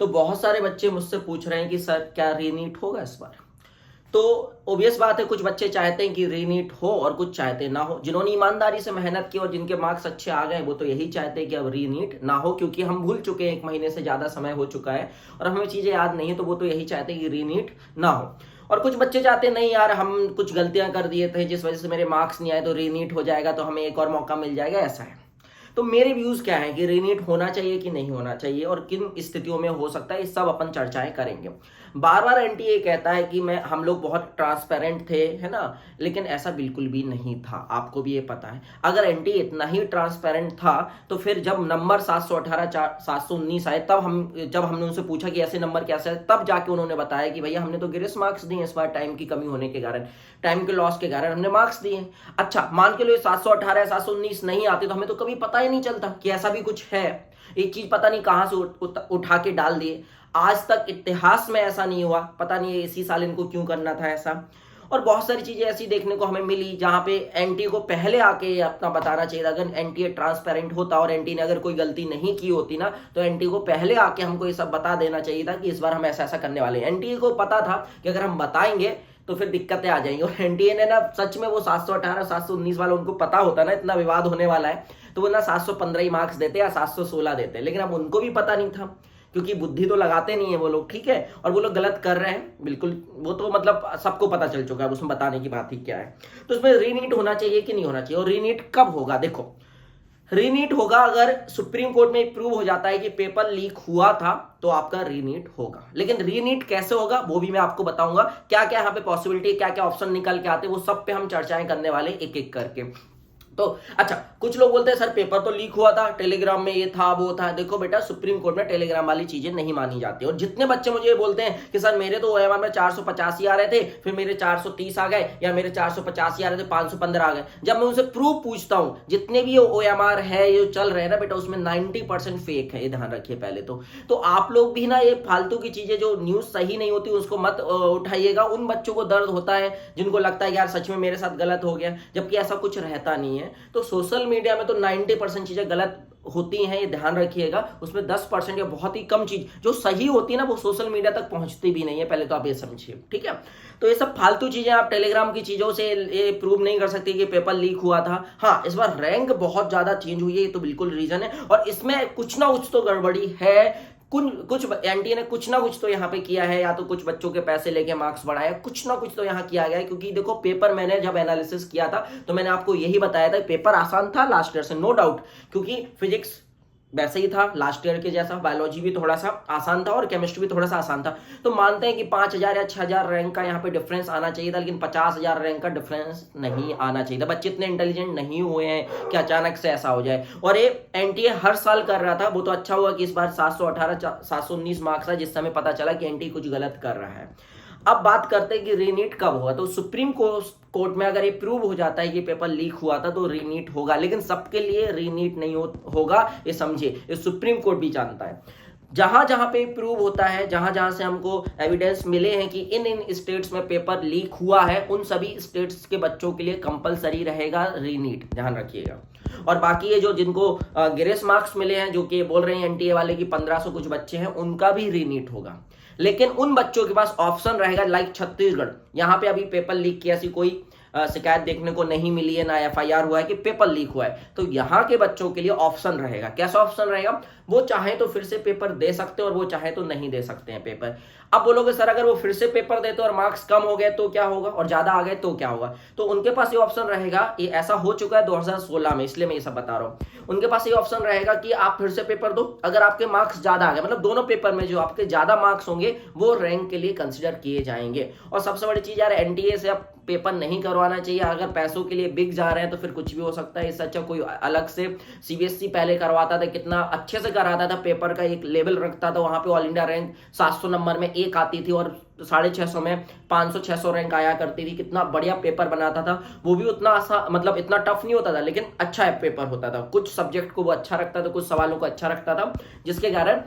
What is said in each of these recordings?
तो बहुत सारे बच्चे मुझसे पूछ रहे हैं कि सर क्या रीनीट होगा इस बार। तो ओबियस बात है, कुछ बच्चे चाहते हैं कि रीनीट हो और कुछ चाहते ना हो। जिन्होंने ईमानदारी से मेहनत की और जिनके मार्क्स अच्छे आ गए वो तो यही चाहते हैं कि अब रीनीट ना हो, क्योंकि हम भूल चुके हैं, 1 महीने से ज़्यादा समय हो चुका है और हमें चीज़ें याद नहीं है, तो वो तो यही चाहते हैं कि रीनीट ना हो। और कुछ बच्चे चाहते हैं नहीं यार, हम कुछ गलतियां कर दिए थे जिस वजह से मेरे मार्क्स नहीं आए, तो रीनीट हो जाएगा तो हमें एक और मौका मिल जाएगा, ऐसा है। तो मेरे व्यूज क्या है कि रीनीट होना चाहिए कि नहीं होना चाहिए और किन स्थितियों में हो सकता है, ये सब अपन चर्चाएं करेंगे। बार बार एनटीए कहता है कि हम लोग बहुत ट्रांसपेरेंट थे, है ना, लेकिन ऐसा बिल्कुल भी नहीं था, आपको भी ये पता है। अगर एनटीए इतना ही ट्रांसपेरेंट था तो फिर जब नंबर 718 719 आए, जब हमने उनसे पूछा कि ऐसे नंबर कैसे आए, तब जाके उन्होंने बताया कि भैया हमने तो ग्रेस मार्क्स दिए इस बार, टाइम की कमी होने के कारण, टाइम के लॉस के कारण हमने मार्क्स दिए। अच्छा मान के लो 718 719 नहीं आते तो हमें तो कभी पता ही नहीं चलता कि ऐसा भी कुछ है। एक चीज पता नहीं कहां से उठा के डाल दिए। आज तक इतिहास में ऐसा नहीं हुआ, पता नहीं इसी साल इनको क्यों करना था ऐसा। और बहुत सारी चीजें ऐसी देखने को हमें मिली जहां पे एनटीए को पहले आके अपना बताना चाहिए था। अगर एनटीए ट्रांसपेरेंट होता और एनटीए ने अगर कोई गलती नहीं की होती ना, तो एनटीए को पहले आके हमको ये सब बता देना चाहिए था कि इस बार हम ऐसा ऐसा करने वाले हैं। एनटीए को पता था कि अगर हम बताएंगे तो फिर दिक्कतें आ जाएंगी, और एनटीए ने ना सच में वो 718 719 वाला उनको पता होता ना इतना विवाद होने वाला है, तो वो ना 715 ही मार्क्स देते या 716 देते, लेकिन अब उनको भी पता नहीं था, क्योंकि बुद्धि तो लगाते नहीं है वो लोग, ठीक है। और वो लोग गलत कर रहे हैं बिल्कुल, वो तो मतलब सबको पता चल चुका है, उसमें बताने की बात ही क्या है। तो उसमें रीनीट होना चाहिए कि नहीं होना चाहिए, और रीनीट कब होगा। देखो रीनीट होगा अगर सुप्रीम कोर्ट में प्रूव हो जाता है कि पेपर लीक हुआ था, तो आपका रीनीट होगा। लेकिन रीनीट कैसे होगा वो भी मैं आपको बताऊंगा, क्या क्या यहाँ पे पॉसिबिलिटी, क्या क्या ऑप्शन निकल के आते हैं, वो सब पे हम चर्चाएं करने वाले एक एक करके। तो अच्छा, कुछ लोग बोलते हैं सर पेपर तो लीक हुआ था, टेलीग्राम में ये था वो था। देखो बेटा, सुप्रीम कोर्ट में टेलीग्राम वाली चीजें नहीं मानी जाती। और जितने बच्चे मुझे ये बोलते हैं कि सर मेरे तो ओएमआर में 485 आ रहे थे, फिर मेरे 430 आ गए, या मेरे 485 आ रहे थे 515 आ गए, जब मैं उनसे प्रूफ पूछता हूं, जितने भी ओएमआर है ये चल रहे हैं ना बेटा, उसमें 90% फेक है, ये ध्यान रखिए पहले तो आप लोग भी ना ये फालतू की चीजें, जो न्यूज सही नहीं होती उसको मत उठाइएगा। उन बच्चों को दर्द होता है जिनको लगता है यार सच में मेरे साथ गलत हो गया, जबकि ऐसा कुछ रहता नहीं है। तो सोशल मीडिया में तो 90% चीजें गलत होती हैं, ये ध्यान रखिएगा। उसमें 10% या बहुत ही कम चीज जो सही होती है ना, वो सोशल मीडिया तक पहुंचती भी नहीं है, पहले तो आप ये समझिए, ठीक है। तो ये सब फालतू चीजें आप टेलीग्राम की चीजों से ये प्रूव नहीं कर सकते कि पेपर लीक हुआ था। हाँ, इस बार रैंक बहुत ज्यादा चेंज हुई है, ये तो बिल्कुल रीजन है, और इसमें कुछ ना कुछ तो गड़बड़ी है। कुछ एनटीए ने कुछ ना कुछ तो यहाँ पे किया है, या तो कुछ बच्चों के पैसे लेके मार्क्स बढ़ाया, कुछ ना कुछ तो यहाँ किया गया है। क्योंकि देखो पेपर मैंने जब एनालिसिस किया था तो मैंने आपको यही बताया था, पेपर आसान था लास्ट ईयर से, नो डाउट, क्योंकि फिजिक्स वैसे ही था लास्ट ईयर के जैसा, बायोलॉजी भी थोड़ा सा आसान था और केमिस्ट्री भी थोड़ा सा आसान था। तो मानते हैं कि 5000 या 6000 रैंक का यहाँ पे डिफरेंस आना चाहिए था, लेकिन 50,000 रैंक का डिफरेंस नहीं आना चाहिए था। बच्चे इतने इंटेलिजेंट नहीं हुए हैं कि अचानक से ऐसा हो जाए। और ये एनटीए हर साल कर रहा था, वो तो अच्छा हुआ कि इस बार 718 719 मार्क्स है, जिससे हमें पता चला कि एनटीए कुछ गलत कर रहा है। अब बात करते हैं कि रीनीट कब होगा। तो सुप्रीम कोर्ट में अगर ये प्रूव हो जाता है कि पेपर लीक हुआ था तो रीनीट होगा, लेकिन सबके लिए रीनीट नहीं होगा, ये समझिए, ये सुप्रीम कोर्ट भी जानता है। जहां जहां पे प्रूव होता है, जहां जहां से हमको एविडेंस मिले हैं कि इन इन स्टेट्स में पेपर लीक हुआ है, उन सभी स्टेट्स के बच्चों के लिए कंपलसरी रहेगा रीनीट, ध्यान रखिएगा। और बाकी ये जो जिनको ग्रेस मार्क्स मिले हैं, जो कि बोल रहे हैं एनटीए वाले की 1500 कुछ बच्चे हैं, उनका भी रीनीट होगा। लेकिन उन बच्चों के पास ऑप्शन रहेगा, लाइक छत्तीसगढ़, यहाँ पे अभी पेपर लीक की ऐसी कोई शिकायत देखने को नहीं मिली है, ना एफआईआर हुआ है कि पेपर लीक हुआ है। तो यहाँ के बच्चों के लिए ऑप्शन रहेगा। कैसा ऑप्शन रहेगा? वो चाहे तो फिर से पेपर दे सकते हैं और वो चाहे तो नहीं दे सकते हैं पेपर। अब बोलोगे सर अगर वो फिर से पेपर देते और मार्क्स कम हो गए तो क्या होगा, और ज्यादा आ गए तो क्या होगा? तो उनके पास ये ऑप्शन रहेगा, ये ऐसा हो चुका है 2016 में, इसलिए मैं ये सब बता रहा हूँ। उनके पास ये ऑप्शन रहेगा कि आप फिर से पेपर दो, अगर आपके मार्क्स ज्यादा आ गए, मतलब दोनों पेपर में जो आपके ज्यादा मार्क्स होंगे वो रैंक के लिए कंसिडर किए जाएंगे। और सबसे बड़ी चीज यार, एनटीए से आप पेपर नहीं करवाना चाहिए। अगर पैसों के लिए बिक जा रहे हैं तो फिर कुछ भी हो सकता है। इससे अच्छा कोई अलग से सीबीएसई पहले करवाता था, कितना अच्छे से कराता था, पेपर का एक लेवल रखता था, वहां पे ऑल इंडिया रैंक 700 नंबर में एक आती थी और 650 में 500-600 रैंक आया करती थी। कितना बढ़िया पेपर बनाता था, वो भी उतना आसान, मतलब इतना टफ नहीं होता था, लेकिन अच्छा पेपर होता था। कुछ सब्जेक्ट को वो अच्छा रखता था, कुछ सवालों को अच्छा रखता था, जिसके कारण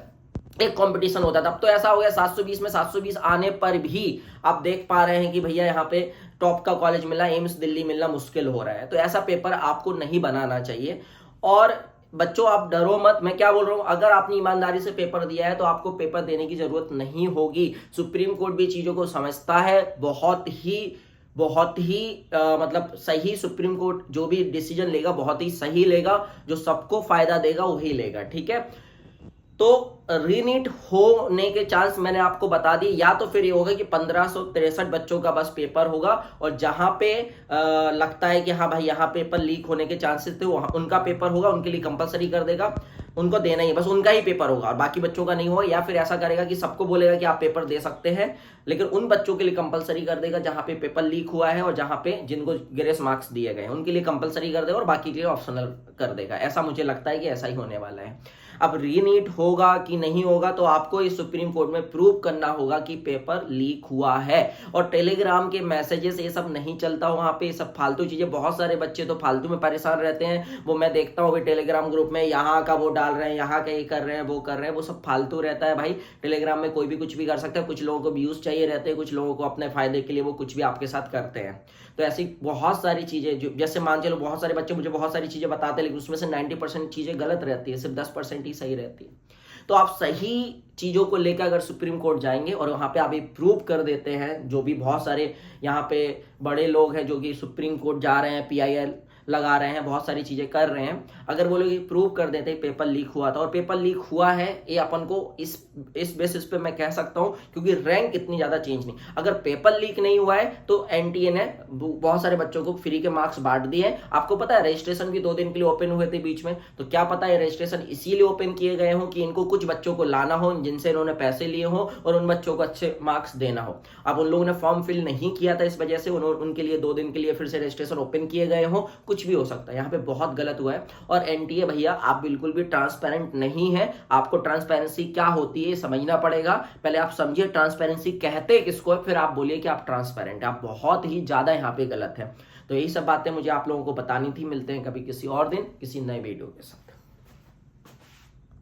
एक कंपटीशन होता था। अब तो ऐसा हो गया 720 में 720 आने पर भी आप देख पा रहे हैं कि भैया यहाँ पे टॉप का कॉलेज मिलना, एम्स दिल्ली मिलना मुश्किल हो रहा है। तो ऐसा पेपर आपको नहीं बनाना चाहिए। और बच्चों आप डरो मत, मैं क्या बोल रहा हूं, अगर आपने ईमानदारी से पेपर दिया है तो आपको पेपर देने की जरूरत नहीं होगी। सुप्रीम कोर्ट भी चीजों को समझता है, बहुत ही मतलब सही सुप्रीम कोर्ट जो भी डिसीजन लेगा बहुत ही सही लेगा, जो सबको फायदा देगा वही लेगा, ठीक है। तो रीनीट होने के चांस मैंने आपको बता दिए, या तो फिर ये होगा कि 1563 बच्चों का बस पेपर होगा और जहां पे लगता है कि हाँ भाई यहाँ पेपर लीक होने के चांसेस थे वहां उनका पेपर होगा, उनके लिए कंपलसरी कर देगा, उनको देना ही, बस उनका ही पेपर होगा और बाकी बच्चों का नहीं होगा। या फिर ऐसा करेगा कि सबको बोलेगा कि आप पेपर दे सकते हैं, लेकिन उन बच्चों के लिए कंपलसरी कर देगा जहां पे पेपर लीक हुआ है और जहां पे जिनको ग्रेस मार्क्स दिए गए उनके लिए कंपलसरी कर देगा और बाकी के लिए ऑप्शनल कर देगा। ऐसा मुझे लगता है कि ऐसा ही होने वाला है। अब रीनीट होगा कि नहीं होगा तो आपको इस सुप्रीम कोर्ट में प्रूव करना होगा कि पेपर लीक हुआ है। और टेलीग्राम के मैसेजेस ये सब नहीं चलता वहां पे, सब फालतू चीजें, बहुत सारे बच्चे तो फालतू में परेशान रहते हैं, वो मैं देखता हूँ टेलीग्राम ग्रुप में यहाँ का वो डाल रहे हैं, यहाँ का ये कर रहे हैं, वो कर रहे हैं, वो सब फालतू रहता है भाई। टेलीग्राम में कोई भी कुछ भी कर सकता है, कुछ लोगों को व्यूज चाहिए रहते हैं, कुछ लोगों को अपने फायदे के लिए वो कुछ भी आपके साथ करते हैं। तो ऐसी बहुत सारी चीजें जो जैसे मान चलो बहुत सारे बच्चे मुझे बहुत सारी चीजें बताते हैं, लेकिन उसमें से 90% चीजें गलत रहती है, सिर्फ 10% ही सही रहती है। तो आप सही चीजों को लेकर अगर सुप्रीम कोर्ट जाएंगे और वहां पे आप ये प्रूव कर देते हैं, जो भी बहुत सारे यहाँ पे बड़े लोग हैं जो कि सुप्रीम कोर्ट जा रहे हैं, PIL लगा रहे हैं, बहुत सारी चीजें कर रहे हैं, अगर वो लोग प्रूव कर देते हैं पेपर लीक हुआ था और पेपर लीक हुआ है, ये अपन को इस बेसिस पे मैं कह सकता हूं क्योंकि रैंक इतनी ज्यादा चेंज नहीं। अगर पेपर लीक नहीं हुआ है तो NTA ने बहुत सारे बच्चों को फ्री के मार्क्स बांट दिए हैं। आपको पता है रजिस्ट्रेशन भी 2 दिन के लिए ओपन हुए थे बीच में, तो क्या पता है रजिस्ट्रेशन इसीलिए ओपन किए गए हो कि इनको कुछ बच्चों को लाना हो जिनसे इन्होंने पैसे लिए हो और उन बच्चों को अच्छे मार्क्स देना हो। अब उन लोगों ने फॉर्म फिल नहीं किया था, इस वजह से उनके लिए 2 दिन के लिए फिर से रजिस्ट्रेशन ओपन किए गए हो, कुछ भी हो सकता है, यहाँ पे बहुत गलत हुआ है। और NTA भैया आप बिल्कुल भी ट्रांसपेरेंट नहीं है, आपको ट्रांसपेरेंसी क्या होती है समझना पड़ेगा। पहले आप समझिए ट्रांसपेरेंसी कहते किसको है, फिर आप बोलिए कि आप ट्रांसपेरेंट, आप बहुत ही ज्यादा यहाँ पे गलत है। तो यही सब बातें मुझे आप लोगों को बतानी थी। मिलते हैं कभी किसी और दिन किसी नए वीडियो के साथ।